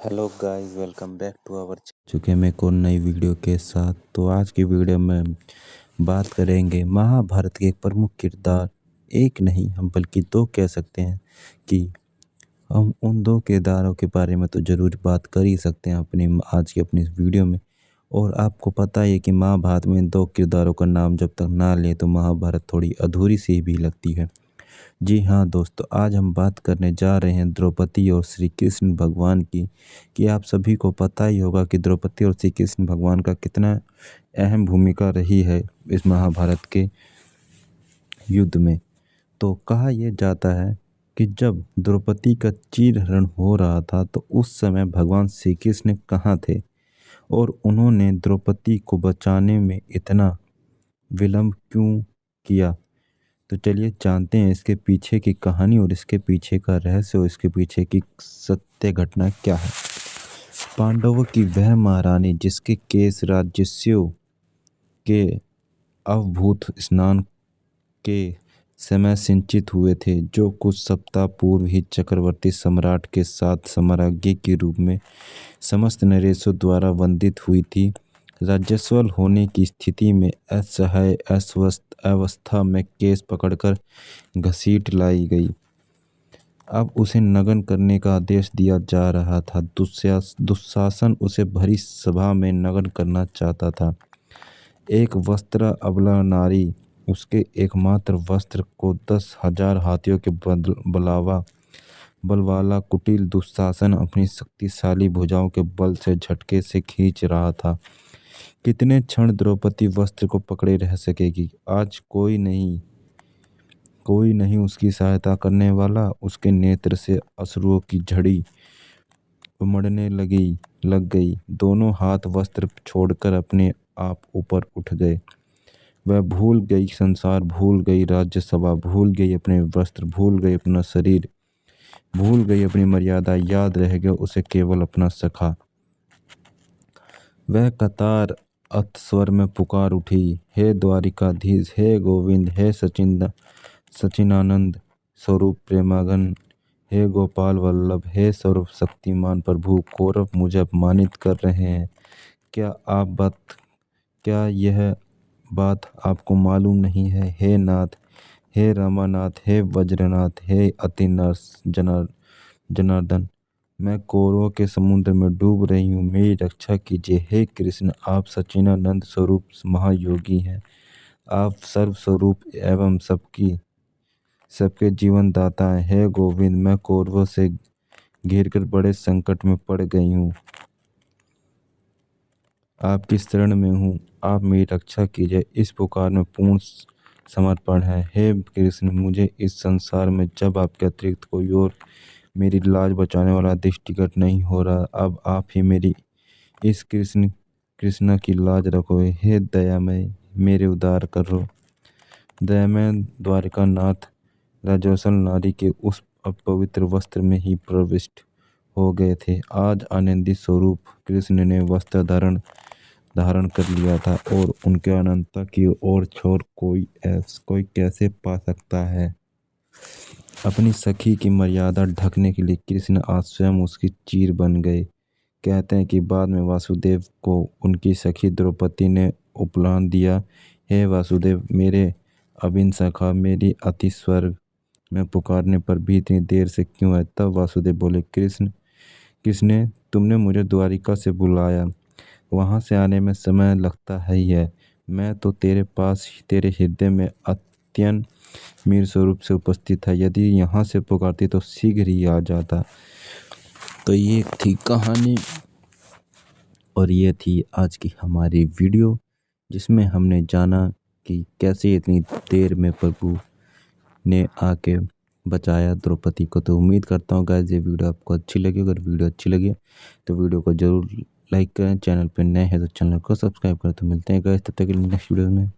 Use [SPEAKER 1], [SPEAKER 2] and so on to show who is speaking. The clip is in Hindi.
[SPEAKER 1] Hello guys, welcome back to our चुके मैं एक और नई वीडियो के साथ। तो आज की वीडियो में बात करेंगे महाभारत के एक प्रमुख किरदार, एक नहीं हम बल्कि दो कह सकते हैं कि हम उन दो किरदारों के बारे में तो ज़रूर बात कर ही सकते हैं आज की अपनी इस वीडियो में। और आपको पता ही है कि महाभारत में इन दो किरदारों का नाम जब तक ना लें तो महाभारत थोड़ी अधूरी सी भी लगती है। जी हाँ दोस्तों, आज हम बात करने जा रहे हैं द्रौपदी और श्री कृष्ण भगवान की। कि आप सभी को पता ही होगा कि द्रौपदी और श्री कृष्ण भगवान का कितना अहम भूमिका रही है इस महाभारत के युद्ध में। तो कहा यह जाता है कि जब द्रौपदी का चीरहरण हो रहा था तो उस समय भगवान श्री कृष्ण कहाँ थे और उन्होंने द्रौपदी को बचाने में इतना विलंब क्यों किया। तो चलिए जानते हैं इसके पीछे की कहानी और इसके पीछे का रहस्य और इसके पीछे की सत्य घटना क्या है। पांडवों की वह महारानी जिसके केस राजस्यों के अवभूत स्नान के समय सिंचित हुए थे, जो कुछ सप्ताह पूर्व ही चक्रवर्ती सम्राट के साथ सम्राज्ञी के रूप में समस्त नरेशों द्वारा वंदित हुई थी, राजस्वल होने की स्थिति में असहाय अस्वस्थ अवस्था में केस पकड़कर घसीट लाई गई। अब उसे नग्न करने का आदेश दिया जा रहा था। दुशासन उसे भरी सभा में नग्न करना चाहता था। एक वस्त्र अबला नारी उसके एकमात्र वस्त्र को 10,000 हाथियों के बल वाला कुटिल दुशासन अपनी शक्तिशाली भुजाओं के बल से झटके से खींच रहा था। कितने क्षण द्रौपदी वस्त्र को पकड़े रह सकेगी। आज कोई नहीं उसकी सहायता करने वाला। उसके नेत्र से अश्रुओं की झड़ी उमड़ने लग गई। दोनों हाथ वस्त्र छोड़कर अपने आप ऊपर उठ गए। वह भूल गई संसार, भूल गई राज्यसभा, भूल गई अपने वस्त्र, भूल गई अपना शरीर, भूल गई अपनी मर्यादा। याद रह गया उसे केवल अपना सखा। वह कतार अतस्वर में पुकार उठी, हे द्वारिकाधीश, हे गोविंद, हे सचिनानंद स्वरूप प्रेमागन, हे गोपाल वल्लभ, हे सर्वशक्तिमान प्रभु, कौरव मुझे अपमानित कर रहे हैं। क्या यह बात आपको मालूम नहीं है? हे नाथ, हे रामानाथ, हे वज्रनाथ, हे अति जनार्दन, मैं कौरवों के समुद्र में डूब रही हूँ, मेरी रक्षा कीजिए। हे कृष्ण, आप सच्चिदानंद स्वरूप महायोगी हैं। आप सर्वस्वरूप एवं सबके जीवन दाता हैं। हे गोविंद, मैं कौरवों से घिरकर बड़े संकट में पड़ गई हूँ। आपकी शरण में हूँ, आप मेरी रक्षा कीजिए। इस पुकार में पूर्ण समर्पण है। हे कृष्ण, मुझे इस संसार में जब आपके अतिरिक्त कोई और मेरी लाज बचाने वाला दृष्टिगत नहीं हो रहा। अब आप ही मेरी इस कृष्णा की लाज रखो। हे दयामय, मेरे उद्धार करो। दयामय द्वारिका नाथ राजवसल नारी के उस अपवित्र वस्त्र में ही प्रविष्ट हो गए थे। आज आनंदी स्वरूप कृष्ण ने वस्त्र धारण कर लिया था और उनके अनंतता की ओर छोर कोई कैसे पा सकता है। अपनी सखी की मर्यादा ढकने के लिए कृष्ण आज स्वयं उसकी चीर बन गए। कहते हैं कि बाद में वासुदेव को उनकी सखी द्रौपदी ने उपलान दिया, हे वासुदेव, मेरे अभिन्न सखा, मेरी अति स्वर्ग में पुकारने पर भी इतनी देर से क्यों है? तब वासुदेव बोले, कृष्ण, तुमने मुझे द्वारिका से बुलाया, वहाँ से आने में समय लगता है ही है। मैं तो तेरे पास तेरे हृदय में अत्यंत मीर स्वरूप से उपस्थित था। यदि यहाँ से पुकारती तो शीघ्र ही आ जाता। तो ये थी कहानी और ये थी आज की हमारी वीडियो, जिसमें हमने जाना कि कैसे इतनी देर में प्रभु ने आके बचाया द्रौपदी को। तो उम्मीद करता हूँ गाइस ये वीडियो आपको अच्छी लगी। अगर वीडियो अच्छी लगी तो वीडियो को जरूर लाइक करें। चैनल पर नए हैं तो चैनल को सब्सक्राइब करें। तो मिलते हैं गाइस तब तक के लिए नेक्स्ट वीडियो में।